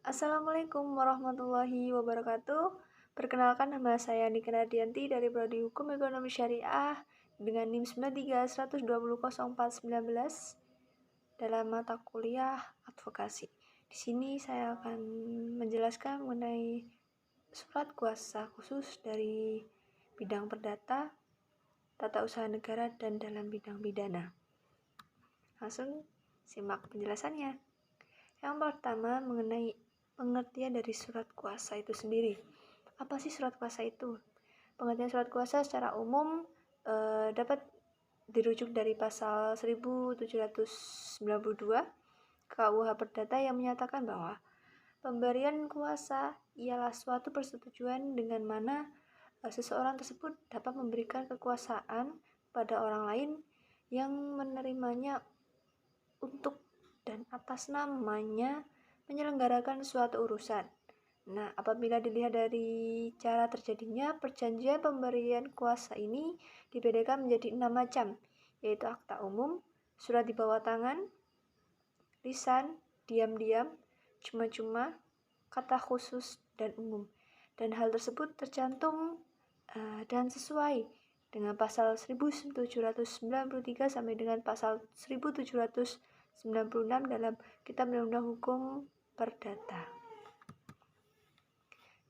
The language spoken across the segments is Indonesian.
Assalamualaikum warahmatullahi wabarakatuh. Perkenalkan, nama saya Nika Nadianti dari Prodi Hukum Ekonomi Syariah dengan NIM 93120419 dalam mata kuliah advokasi. Di sini saya akan menjelaskan mengenai surat kuasa khusus dari bidang perdata, tata usaha negara, dan dalam bidang pidana. Langsung simak penjelasannya. Yang pertama, mengenai pengertian dari surat kuasa itu sendiri. Apa sih surat kuasa itu? Pengertian surat kuasa secara umum dapat dirujuk dari pasal 1792 KUH Perdata yang menyatakan bahwa pemberian kuasa ialah suatu persetujuan dengan mana seseorang tersebut dapat memberikan kekuasaan pada orang lain yang menerimanya untuk dan atas namanya menyelenggarakan suatu urusan. Nah, apabila dilihat dari cara terjadinya perjanjian pemberian kuasa ini dibedakan menjadi 6 macam, yaitu akta umum, surat di bawah tangan, lisan, diam-diam, cuma-cuma, kata khusus, dan umum. Dan hal tersebut tercantum dan sesuai dengan pasal 1793 sampai dengan pasal 1796 dalam Kitab Undang-Undang Hukum Perdata.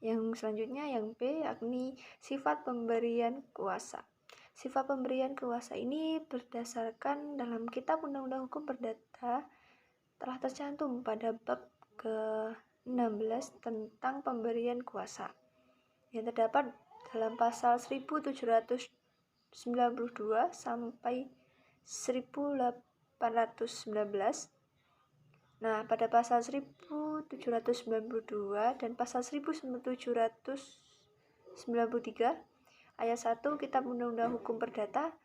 Yang selanjutnya yang B, yakni sifat pemberian kuasa. Sifat pemberian kuasa ini berdasarkan dalam Kitab Undang-Undang Hukum Perdata telah tercantum pada bab ke-16 tentang pemberian kuasa yang terdapat dalam pasal 1792 sampai 1819. Nah, pada pasal 1792 dan pasal 1793 ayat 1 Kitab Undang-Undang Hukum Perdata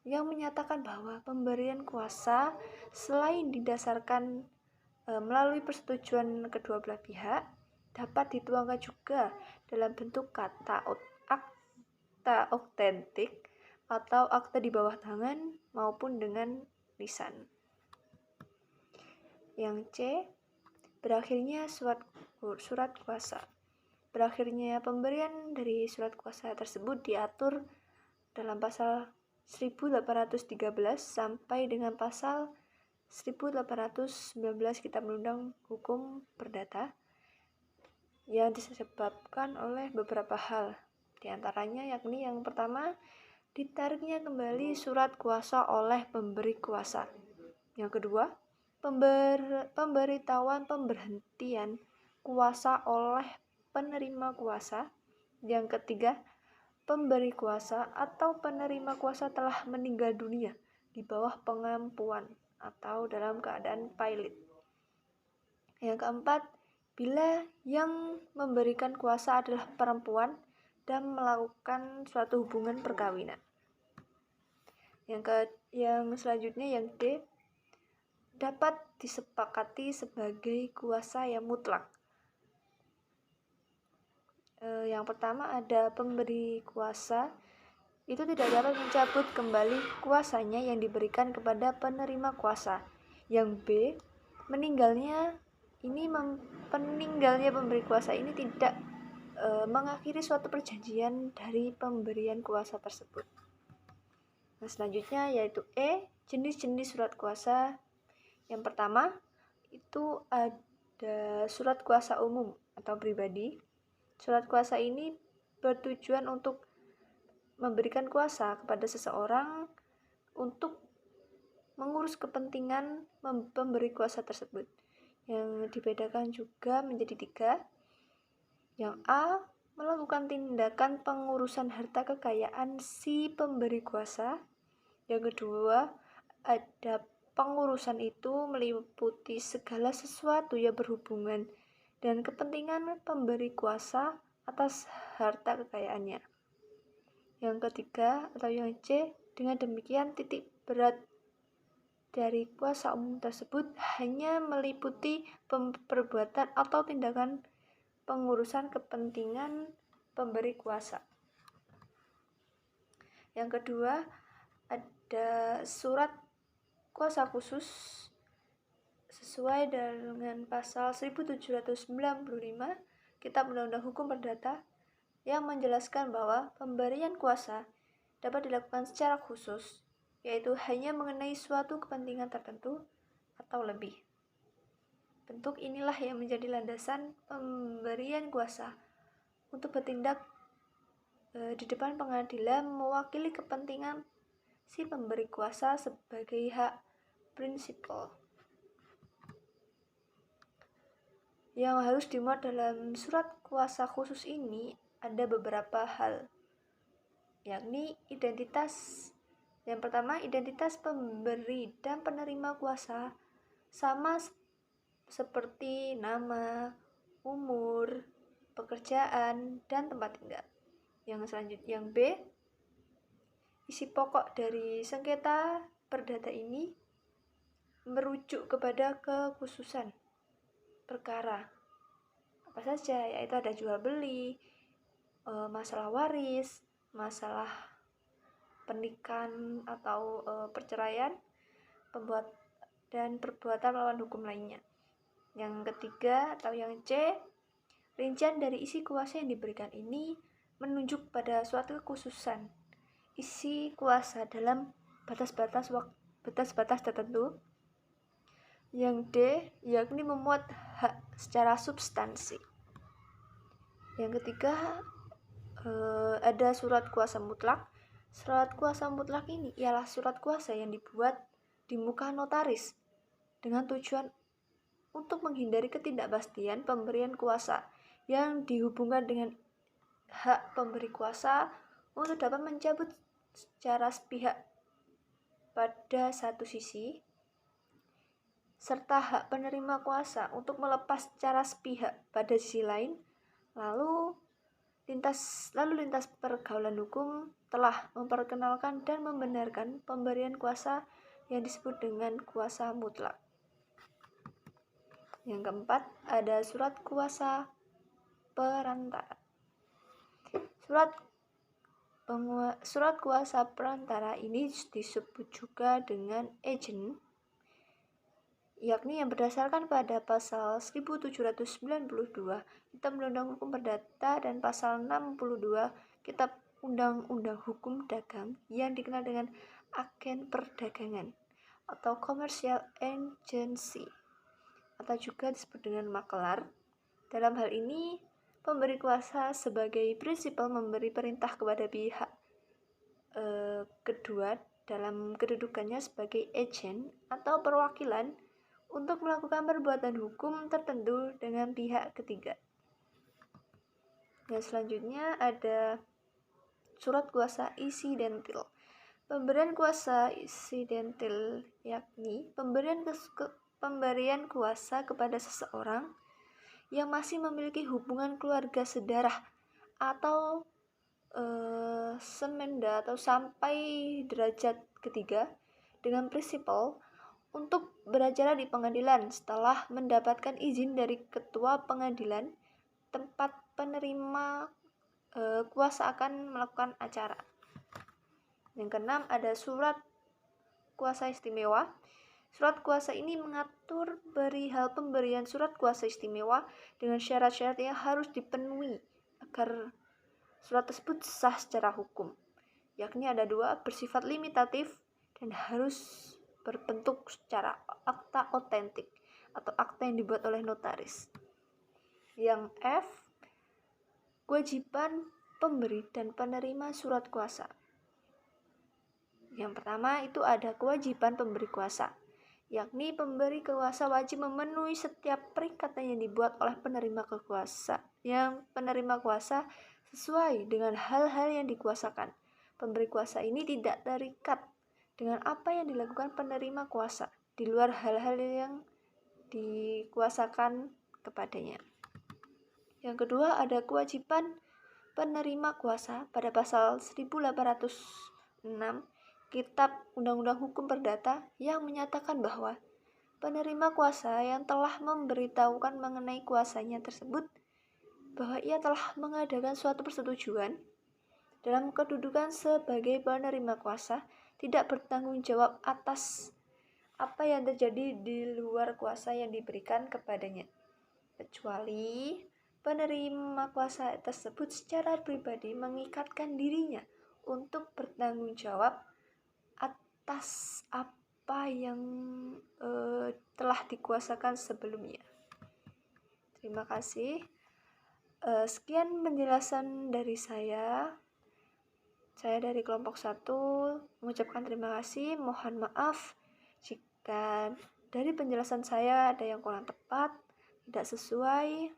yang menyatakan bahwa pemberian kuasa selain didasarkan melalui persetujuan kedua belah pihak dapat dituangkan juga dalam bentuk akta autentik atau akta di bawah tangan maupun dengan lisan. Yang C, berakhirnya surat kuasa. Berakhirnya pemberian dari surat kuasa tersebut diatur dalam pasal 1813 sampai dengan pasal 1819 Kitab Undang-Undang Hukum Perdata yang disebabkan oleh beberapa hal. Di antaranya yakni yang pertama, ditariknya kembali surat kuasa oleh pemberi kuasa. Yang kedua, pemberitahuan pemberhentian kuasa oleh penerima kuasa. Yang ketiga, pemberi kuasa atau penerima kuasa telah meninggal dunia di bawah pengampuan atau dalam keadaan pailit. Yang keempat, bila yang memberikan kuasa adalah perempuan dan melakukan suatu hubungan perkawinan. Yang selanjutnya yang D, dapat disepakati sebagai kuasa yang mutlak. Yang pertama ada pemberi kuasa itu tidak dapat mencabut kembali kuasanya yang diberikan kepada penerima kuasa. Yang B, peninggalnya pemberi kuasa ini tidak mengakhiri suatu perjanjian dari pemberian kuasa tersebut. Nah, selanjutnya yaitu E, jenis-jenis surat kuasa. Yang pertama itu ada surat kuasa umum atau pribadi. Surat kuasa ini bertujuan untuk memberikan kuasa kepada seseorang untuk mengurus kepentingan pemberi kuasa tersebut. Yang dibedakan juga menjadi 3. Yang A, melakukan tindakan pengurusan harta kekayaan si pemberi kuasa. Yang kedua, ada pengurusan itu meliputi segala sesuatu yang berhubungan dan kepentingan pemberi kuasa atas harta kekayaannya. Yang ketiga atau yang C, dengan demikian titik berat dari kuasa umum tersebut hanya meliputi perbuatan atau tindakan pengurusan kepentingan pemberi kuasa. Yang kedua, ada surat kuasa khusus. Sesuai dengan pasal 1795 Kitab Undang-Undang Hukum Perdata yang menjelaskan bahwa pemberian kuasa dapat dilakukan secara khusus, yaitu hanya mengenai suatu kepentingan tertentu atau lebih. Bentuk inilah yang menjadi landasan pemberian kuasa untuk bertindak di depan pengadilan mewakili kepentingan si pemberi kuasa sebagai hak prinsipal. Yang harus dimuat dalam surat kuasa khusus ini ada beberapa hal, yakni identitas. Yang pertama, identitas pemberi dan penerima kuasa sama seperti nama, umur, pekerjaan, dan tempat tinggal. Yang selanjutnya, yang B, isi pokok dari sengketa perdata ini merujuk kepada kekhususan perkara apa saja, yaitu ada jual beli, masalah waris, masalah pernikahan atau perceraian, dan perbuatan melawan hukum lainnya. Yang ketiga atau yang C, rincian dari isi kuasa yang diberikan ini menunjuk pada suatu kekhususan isi kuasa dalam batas-batas tertentu. Yang D, yakni memuat hak secara substansi. Yang ketiga, ada surat kuasa mutlak. Surat kuasa mutlak ini ialah surat kuasa yang dibuat di muka notaris dengan tujuan untuk menghindari ketidakpastian pemberian kuasa yang dihubungkan dengan hak pemberi kuasa untuk dapat mencabut secara sepihak pada satu sisi, serta hak penerima kuasa untuk melepas secara sepihak pada sisi lain. Lalu lintas pergaulan hukum telah memperkenalkan dan membenarkan pemberian kuasa yang disebut dengan kuasa mutlak. Yang keempat, ada surat kuasa perantara. Surat kuasa perantara ini disebut juga dengan agent, yakni yang berdasarkan pada pasal 1792 Kitab Undang-Undang Hukum Perdata dan pasal 62 Kitab Undang-Undang Hukum Dagang yang dikenal dengan agen perdagangan atau commercial agency atau juga disebut dengan makelar. Dalam hal ini, pemberi kuasa sebagai prinsipal memberi perintah kepada pihak kedua dalam kedudukannya sebagai agen atau perwakilan untuk melakukan perbuatan hukum tertentu dengan pihak ketiga. Yang selanjutnya ada surat kuasa insidentil. Pemberian kuasa insidentil yakni pemberian kuasa kepada seseorang yang masih memiliki hubungan keluarga sedarah atau semenda atau sampai derajat ketiga dengan prinsipal untuk beracara di pengadilan setelah mendapatkan izin dari ketua pengadilan tempat penerima kuasa akan melakukan acara. Yang keenam, ada surat kuasa istimewa. Surat kuasa ini mengatur perihal pemberian surat kuasa istimewa dengan syarat-syarat yang harus dipenuhi agar surat tersebut sah secara hukum, yakni ada 2, bersifat limitatif dan harus berbentuk secara akta otentik atau akta yang dibuat oleh notaris. Yang F, kewajiban pemberi dan penerima surat kuasa. Yang pertama itu ada kewajiban pemberi kuasa, yakni pemberi kuasa wajib memenuhi setiap perikatan yang dibuat oleh penerima kuasa sesuai dengan hal-hal yang dikuasakan. Pemberi kuasa ini tidak terikat dengan apa yang dilakukan penerima kuasa di luar hal-hal yang dikuasakan kepadanya. Yang kedua, ada kewajiban penerima kuasa pada pasal 1806 Kitab Undang-Undang Hukum Perdata yang menyatakan bahwa penerima kuasa yang telah memberitahukan mengenai kuasanya tersebut bahwa ia telah mengadakan suatu persetujuan dalam kedudukan sebagai penerima kuasa tidak bertanggung jawab atas apa yang terjadi di luar kuasa yang diberikan kepadanya, kecuali penerima kuasa tersebut secara pribadi mengikatkan dirinya untuk bertanggung jawab atas apa yang telah dikuasakan sebelumnya. Terima kasih. Sekian penjelasan dari saya. Saya dari kelompok 1 mengucapkan terima kasih. Mohon maaf jika dari penjelasan saya ada yang kurang tepat, tidak sesuai.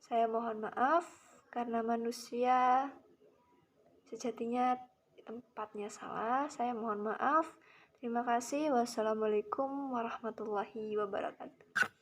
Saya mohon maaf karena manusia sejatinya tempatnya salah. Saya mohon maaf. Terima kasih. Wassalamualaikum warahmatullahi wabarakatuh.